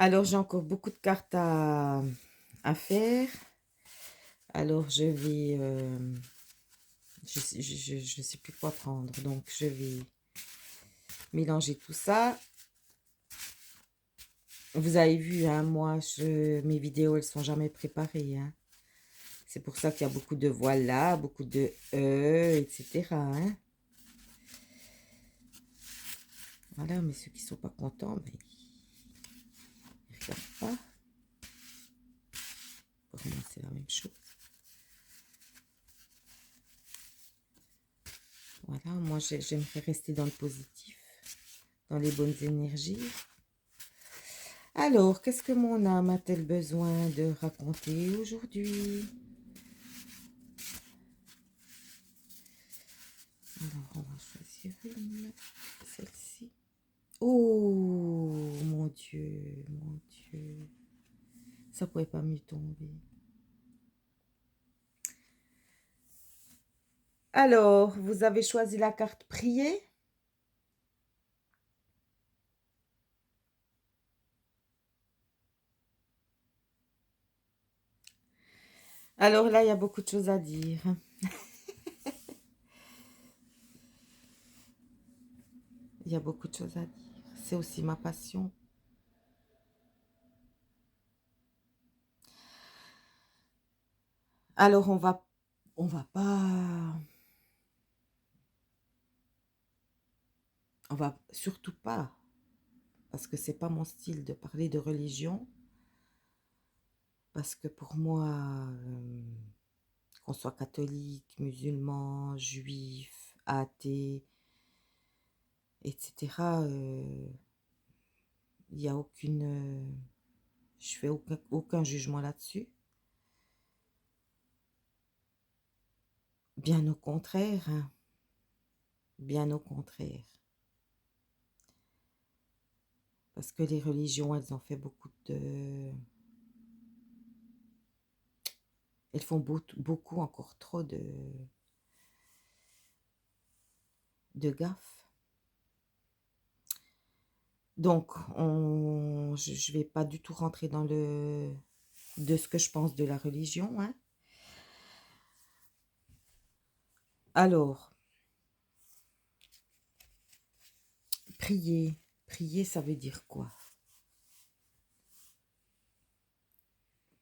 Alors, j'ai encore beaucoup de cartes à faire. Alors, je sais plus quoi prendre. Donc, je vais mélanger tout ça. Vous avez vu, hein, moi, mes vidéos, elles sont jamais préparées, hein. C'est pour ça qu'il y a beaucoup de voilà, beaucoup de etc., hein. Voilà, mais ceux qui sont pas contents, mais ils regardent pas. Pour moi, c'est la même chose. Voilà, moi, j'aimerais rester dans le positif, dans les bonnes énergies. Alors, qu'est-ce que mon âme a-t-elle besoin de raconter aujourd'hui? Alors, on va choisir une, celle-ci. Oh, mon Dieu, mon Dieu. Ça pourrait pas mieux tomber. Alors, vous avez choisi la carte prier. Alors là, il y a beaucoup de choses à dire. Il y a beaucoup de choses à dire. C'est aussi ma passion. Alors, on va pas, on va surtout pas, parce que c'est pas mon style de parler de religion. Parce que pour moi, qu'on soit catholique, musulman, juif, athée, etc., il n'y a aucune... je fais aucun jugement là-dessus. Bien au contraire, hein. Bien au contraire. Parce que les religions, elles ont fait beaucoup de... Elles font beaucoup, encore trop de gaffes. Donc, je ne vais pas du tout rentrer dans de ce que je pense de la religion, hein. Alors, prier. Prier, ça veut dire quoi?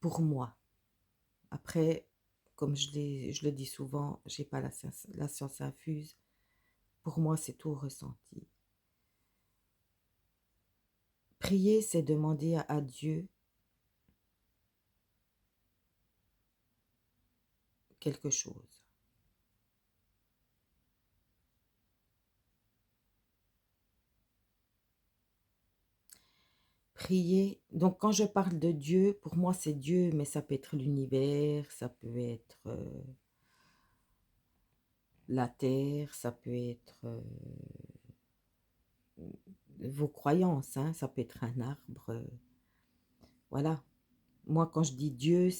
Pour moi. Après, comme je le dis souvent, j'ai pas la science infuse. Pour moi, c'est tout ressenti. Prier, c'est demander à Dieu quelque chose. Prier, donc quand je parle de Dieu, pour moi c'est Dieu, mais ça peut être l'univers, ça peut être la terre, ça peut être vos croyances, hein, ça peut être un arbre. Voilà. Moi, quand je dis Dieu,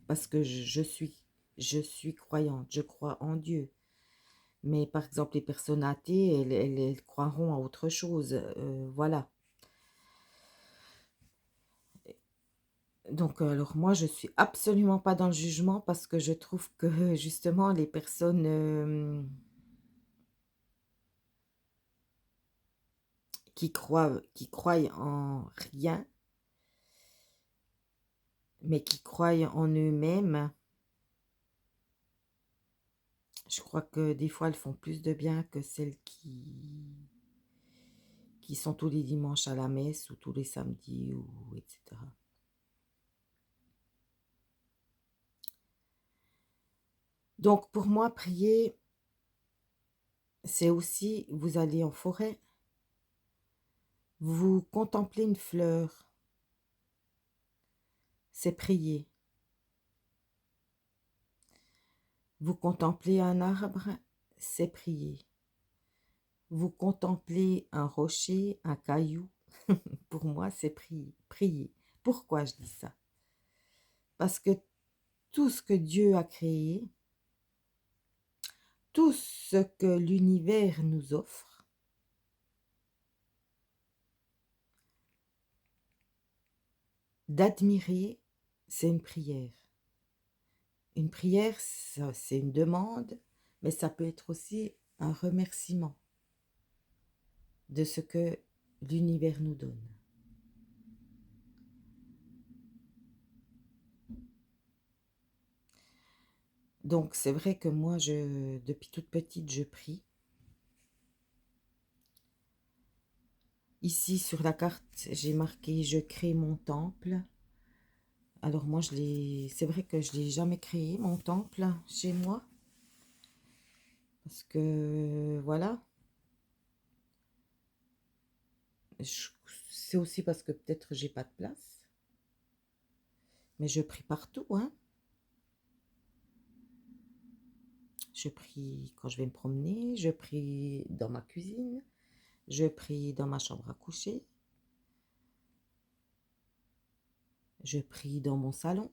parce que je suis croyante, je crois en Dieu. Mais par exemple, les personnes athées, elles croiront à autre chose. Voilà. Donc, alors moi, je suis absolument pas dans le jugement parce que je trouve que justement, les personnes qui croient en rien, mais qui croient en eux-mêmes, je crois que des fois, elles font plus de bien que celles qui sont tous les dimanches à la messe ou tous les samedis, ou etc. Donc, pour moi, prier, c'est aussi, vous allez en forêt, vous contemplez une fleur, c'est prier. Vous contemplez un arbre, c'est prier. Vous contemplez un rocher, un caillou, pour moi, c'est prier. Prier. Pourquoi je dis ça? Parce que tout ce que Dieu a créé, tout ce que l'univers nous offre, d'admirer, c'est une prière. Une prière, c'est une demande, mais ça peut être aussi un remerciement de ce que l'univers nous donne. Donc c'est vrai que moi, depuis toute petite, je prie. Ici, sur la carte, j'ai marqué «Je crée mon temple». Alors moi, c'est vrai que je ne l'ai jamais créé, mon temple, chez moi. Parce que, voilà, c'est aussi parce que peut-être j'ai pas de place. Mais je prie partout, hein. Je prie quand je vais me promener, je prie dans ma cuisine, je prie dans ma chambre à coucher, je prie dans mon salon.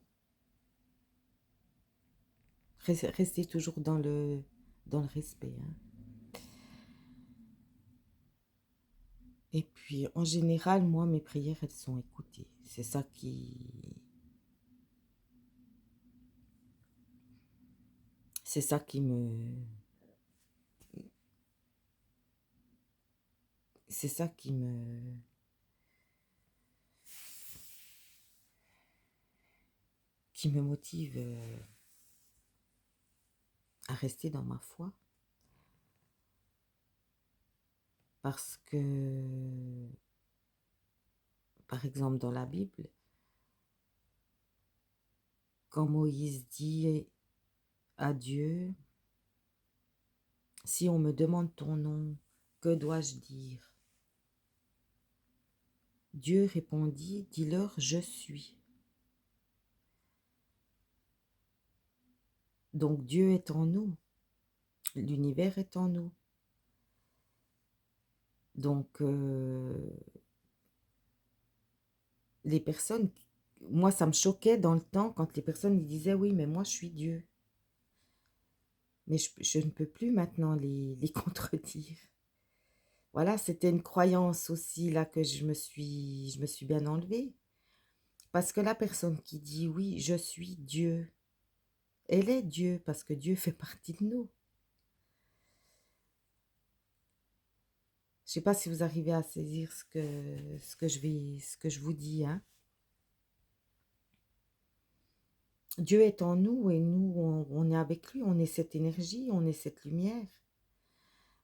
Restez toujours dans le respect, hein. Et puis, en général, moi, mes prières, elles sont écoutées. C'est ça qui me... C'est ça qui me motive à rester dans ma foi. Parce que, par exemple, dans la Bible, quand Moïse dit à Dieu, si on me demande ton nom, que dois-je dire? Dieu répondit, dis-leur, je suis. Donc Dieu est en nous, l'univers est en nous. Donc les personnes, moi ça me choquait dans le temps quand les personnes ils disaient oui mais moi je suis Dieu. Mais je ne peux plus maintenant les contredire. Voilà, c'était une croyance aussi là que je me suis bien enlevée. Parce que la personne qui dit oui, je suis Dieu, elle est Dieu parce que Dieu fait partie de nous. Je ne sais pas si vous arrivez à saisir ce que je vous dis, hein. Dieu est en nous et nous, on est avec lui, on est cette énergie, on est cette lumière.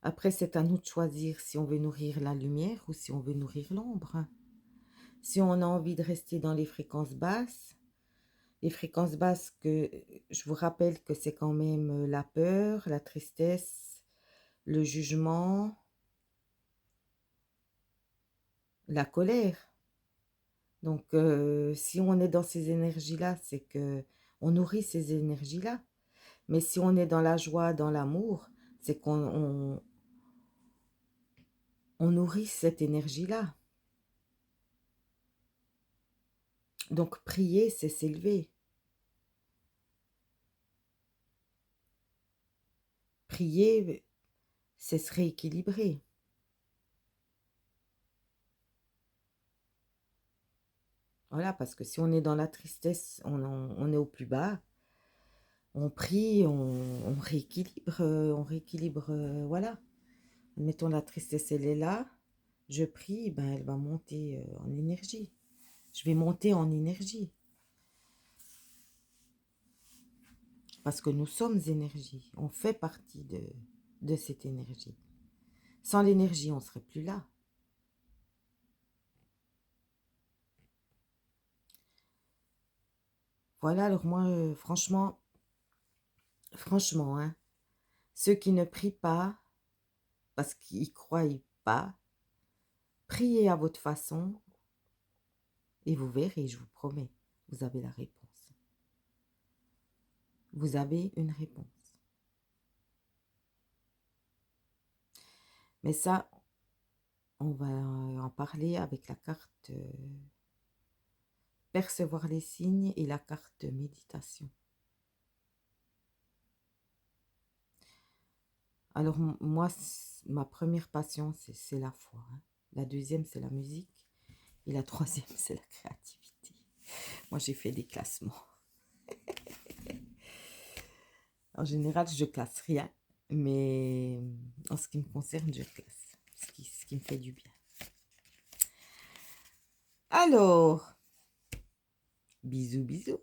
Après, c'est à nous de choisir si on veut nourrir la lumière ou si on veut nourrir l'ombre. Si on a envie de rester dans les fréquences basses que je vous rappelle que c'est quand même la peur, la tristesse, le jugement, la colère. Donc, si on est dans ces énergies-là, c'est que on nourrit ces énergies-là. Mais si on est dans la joie, dans l'amour, c'est on nourrit cette énergie-là. Donc, prier, c'est s'élever. Prier, c'est se rééquilibrer. Voilà, parce que si on est dans la tristesse, on est au plus bas. On prie, on rééquilibre, voilà. Mettons la tristesse, elle est là. Je prie, ben elle va monter en énergie. Je vais monter en énergie. Parce que nous sommes énergie. On fait partie de cette énergie. Sans l'énergie, on ne serait plus là. Voilà, alors moi, franchement, hein, ceux qui ne prient pas, parce qu'ils ne croient pas, priez à votre façon et vous verrez, je vous promets, vous avez la réponse. Vous avez une réponse. Mais ça, on va en parler avec la carte percevoir les signes et la carte méditation. Alors moi, ma première passion, c'est la foi, hein. La deuxième, c'est la musique. Et la troisième, c'est la créativité. Moi, j'ai fait des classements. En général, je classe rien, mais en ce qui me concerne, je classe, ce qui me fait du bien. Alors, bisous, bisous.